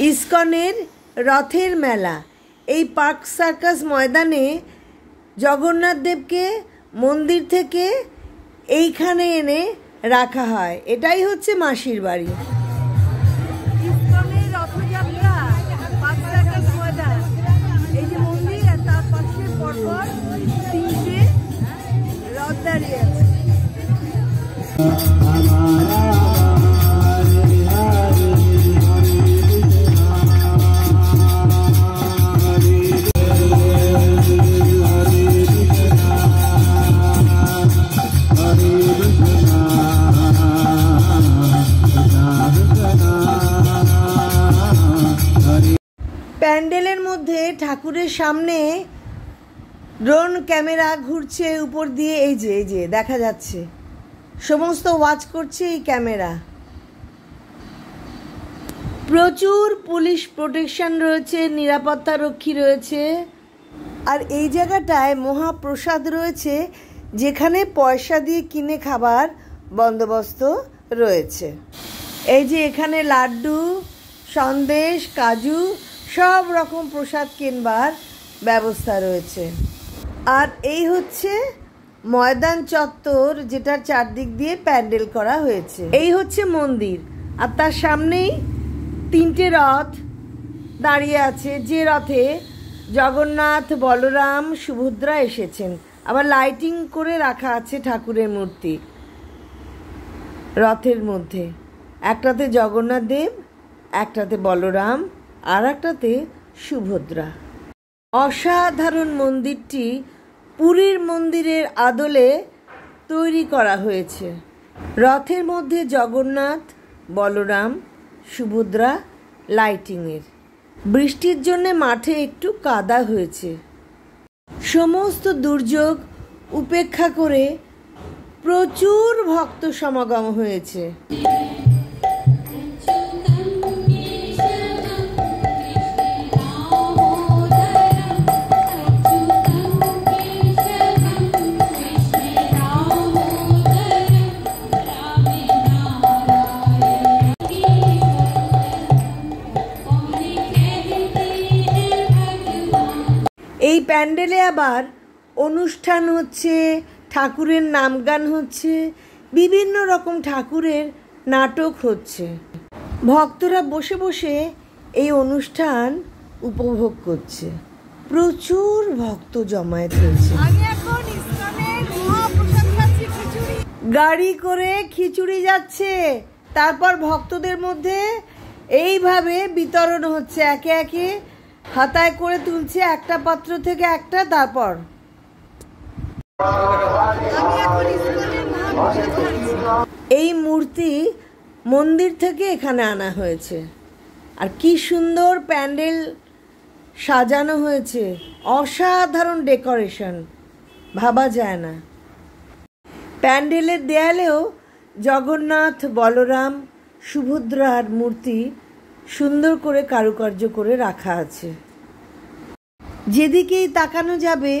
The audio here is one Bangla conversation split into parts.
ইসকনের রথের মেলা। এই পার্ক সার্কাস ময়দানে জগন্নাথ দেবকে মন্দির থেকে এইখানে এনে রাখা হয়। এটাই হচ্ছে মাসির বাড়ি। ইসকনের রথযাত্রা, পার্ক সার্কাস ময়দান, এই যে মন্দির আর তার পাশে পরপর 3টে রথ দাঁড়িয়ে আছে। প্যান্ডেলের মধ্যে ঠাকুরের সামনে ড্রোন ক্যামেরা ঘুরছে উপর দিয়ে, এই যে দেখা যাচ্ছে, সমস্ত ওয়াচ করছে এই ক্যামেরা। প্রচুর পুলিশ প্রোটেকশন রয়েছে, নিরাপত্তা রক্ষী রয়েছে। আর এই জায়গাটায় মহাপ্রসাদ রয়েছে, যেখানে পয়সা দিয়ে কিনে খাবার বন্দোবস্ত রয়েছে। এই যে এখানে লাড্ডু, সন্দেশ, কাজু, সব রকম প্রসাদ কিনবার ব্যবস্থা রয়েছে। আর এই হচ্ছে ময়দান চত্বর, যেটার চারদিক দিয়ে প্যান্ডেল করা হয়েছে। এই হচ্ছে মন্দির, আর তার সামনেই 3টে রথ দাঁড়িয়ে আছে, যে রথে জগন্নাথ, বলরাম, সুভদ্রা এসেছেন। আবার লাইটিং করে রাখা আছে ঠাকুরের মূর্তি রথের মধ্যে। একটাতে জগন্নাথ দেব, একটাতে বলরাম, আর একটাতে সুভদ্রা। অসাধারণ মন্দিরটি পুরীর মন্দিরের আদলে তৈরি করা হয়েছে। রথের মধ্যে জগন্নাথ, বলরাম, সুভদ্রা লাইটিংয়ের। বৃষ্টির জন্য মাঠে একটু কাদা হয়েছে। সমস্ত দুর্যোগ উপেক্ষা করে প্রচুর ভক্ত সমাগম হয়েছে। এই প্যান্ডেলে আবার অনুষ্ঠান হচ্ছে, ঠাকুরের নামগান হচ্ছে, বিভিন্ন রকম ঠাকুরের নাটক হচ্ছে। ভক্তরা বসে বসে এই অনুষ্ঠান উপভোগ করছে। প্রচুর ভক্ত জমায়েত হয়েছে। গাড়ি করে খিচুড়ি যাচ্ছে, তারপর ভক্তদের মধ্যে এইভাবে বিতরণ হচ্ছে। একে একে হাতায় করে তুলছে একটা পাত্র থেকে একটা। তারপর এই মূর্তি মন্দির থেকে এখানে আনা হয়েছে। আর কি সুন্দর প্যান্ডেল সাজানো হয়েছে, অসাধারণ ডেকোরেশন, ভাবা যায় না। প্যান্ডেলের দেয়ালেও জগন্নাথ, বলরাম, সুভদ্রার মূর্তি সুন্দর করে কারুকার্য করে রাখা আছে। যেদিকেই তাকানো যাবে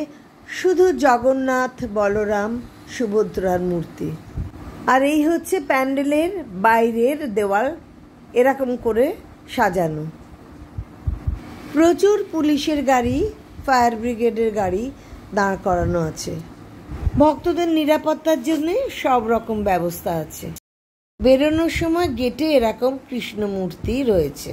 শুধু জগন্নাথ, বলরাম, সুভদ্রার মূর্তি। আর এই হচ্ছে প্যান্ডেলের বাইরের দেওয়াল, এরকম করে সাজানো। প্রচুর পুলিশের গাড়ি, ফায়ার ব্রিগেডের গাড়ি দাঁড় করানো আছে। ভক্তদের নিরাপত্তার জন্য সব রকম ব্যবস্থা আছে। বেরোনোর সময় গেটে এরকম কৃষ্ণ মূর্তি রয়েছে।